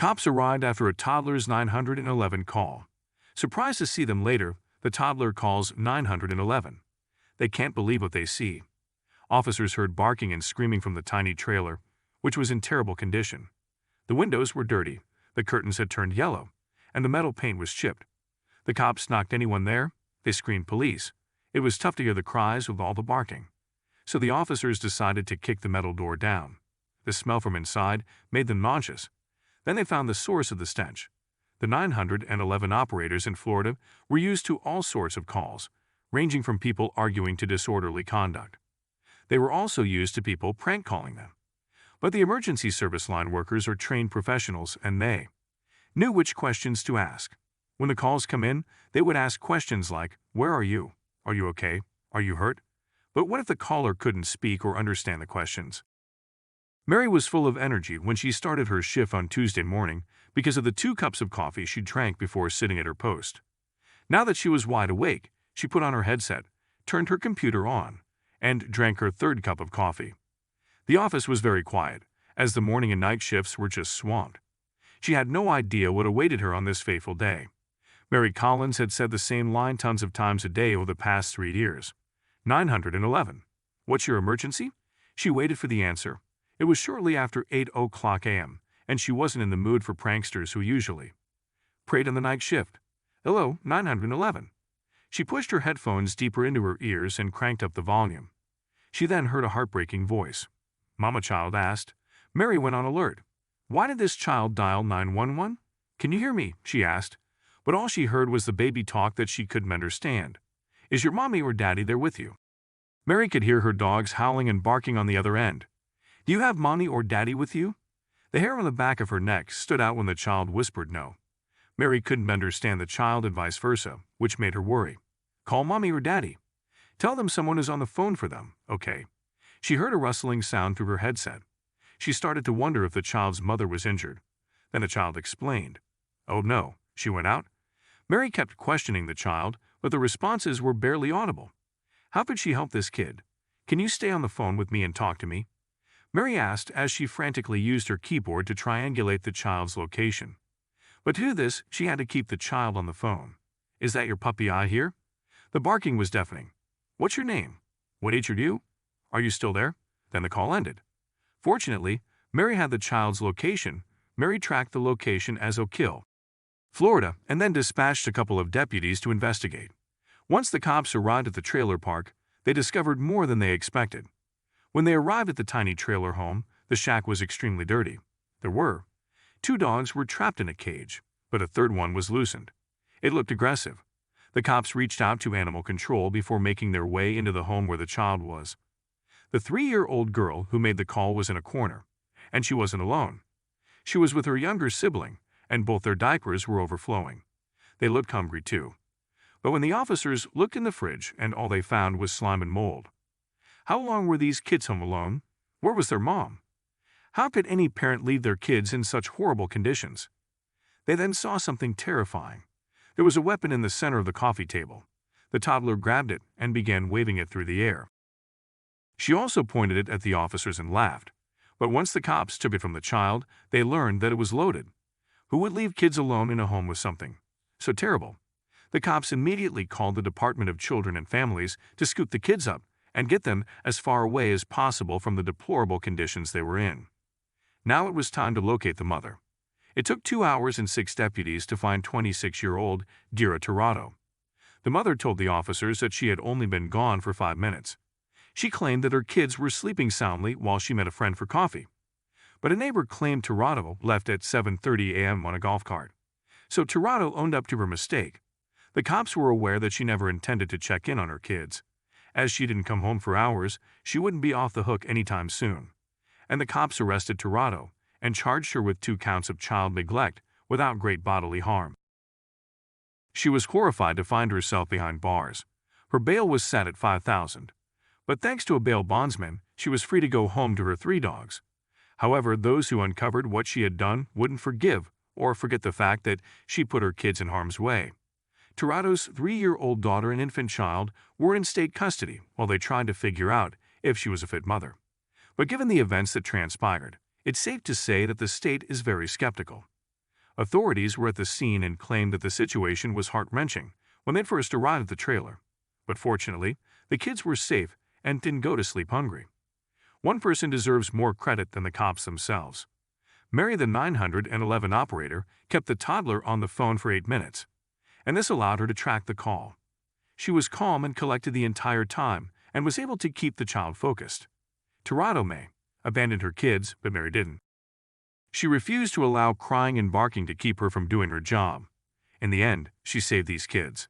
Cops arrived after a toddler's 911 call. Surprised to see them later, the toddler calls 911. They can't believe what they see. Officers heard barking and screaming from the tiny trailer, which was in terrible condition. The windows were dirty, the curtains had turned yellow, and the metal paint was chipped. The cops knocked anyone there. They screamed police. It was tough to hear the cries with all the barking. So the officers decided to kick the metal door down. The smell from inside made them nauseous. Then they found the source of the stench. The 911 operators in Florida were used to all sorts of calls, ranging from people arguing to disorderly conduct. They were also used to people prank calling them. But the emergency service line workers are trained professionals, and they knew which questions to ask. When the calls come in, they would ask questions like, "Where are you? Are you okay? Are you hurt?" But what if the caller couldn't speak or understand the questions? Mary was full of energy when she started her shift on Tuesday morning because of the 2 cups of coffee she drank before sitting at her post. Now that she was wide awake, she put on her headset, turned her computer on, and drank her 3rd cup of coffee. The office was very quiet, as the morning and night shifts were just swamped. She had no idea what awaited her on this fateful day. Mary Collins had said the same line tons of times a day over the past 3 years. 911. What's your emergency? She waited for the answer. It was shortly after 8:00 a.m., and she wasn't in the mood for pranksters who usually prayed on the night shift. Hello, 911. She pushed her headphones deeper into her ears and cranked up the volume. She then heard a heartbreaking voice. Mama child asked. Mary went on alert. Why did this child dial 911? Can you hear me? She asked. But all she heard was the baby talk that she couldn't understand. Is your mommy or daddy there with you? Mary could hear her dogs howling and barking on the other end. Do you have mommy or daddy with you? The hair on the back of her neck stood out when the child whispered no. Mary couldn't understand the child and vice versa, which made her worry. Call mommy or daddy. Tell them someone is on the phone for them, okay? She heard a rustling sound through her headset. She started to wonder if the child's mother was injured. Then the child explained. Oh no, she went out. Mary kept questioning the child, but the responses were barely audible. How could she help this kid? Can you stay on the phone with me and talk to me? Mary asked as she frantically used her keyboard to triangulate the child's location. But to do this, she had to keep the child on the phone. Is that your puppy I hear? The barking was deafening. What's your name? What age are you? Are you still there? Then the call ended. Fortunately, Mary had the child's location. Mary tracked the location as Oak Hill, Florida, and then dispatched a couple of deputies to investigate. Once the cops arrived at the trailer park, they discovered more than they expected. When they arrived at the tiny trailer home, the shack was extremely dirty. There were 2 dogs were trapped in a cage, but a 3rd one was loosened. It looked aggressive. The cops reached out to animal control before making their way into the home where the child was. The 3-year-old girl who made the call was in a corner, and she wasn't alone. She was with her younger sibling, and both their diapers were overflowing. They looked hungry too. But when the officers looked in the fridge and all they found was slime and mold. How long were these kids home alone? Where was their mom? How could any parent leave their kids in such horrible conditions? They then saw something terrifying. There was a weapon in the center of the coffee table. The toddler grabbed it and began waving it through the air. She also pointed it at the officers and laughed. But once the cops took it from the child, they learned that it was loaded. Who would leave kids alone in a home with something so terrible? The cops immediately called the Department of Children and Families to scoop the kids up and get them as far away as possible from the deplorable conditions they were in. Now it was time to locate the mother. It took 2 hours and 6 deputies to find 26-year-old Dira Tirado. The mother told the officers that she had only been gone for 5 minutes. She claimed that her kids were sleeping soundly while she met a friend for coffee. But a neighbor claimed Tirado left at 7:30 a.m. on a golf cart. So Tirado owned up to her mistake. The cops were aware that she never intended to check in on her kids. As she didn't come home for hours, she wouldn't be off the hook anytime soon. And the cops arrested Tirado and charged her with 2 counts of child neglect without great bodily harm. She was horrified to find herself behind bars. Her bail was set at $5,000. But thanks to a bail bondsman, she was free to go home to her 3 dogs. However, those who uncovered what she had done wouldn't forgive or forget the fact that she put her kids in harm's way. Tirado's 3-year-old daughter and infant child were in state custody while they tried to figure out if she was a fit mother. But given the events that transpired, it's safe to say that the state is very skeptical. Authorities were at the scene and claimed that the situation was heart-wrenching when they first arrived at the trailer. But fortunately, the kids were safe and didn't go to sleep hungry. One person deserves more credit than the cops themselves. Mary, the 911 operator, kept the toddler on the phone for 8 minutes, and this allowed her to track the call. She was calm and collected the entire time and was able to keep the child focused. Toronto May abandoned her kids, but Mary didn't. She refused to allow crying and barking to keep her from doing her job. In the end, she saved these kids.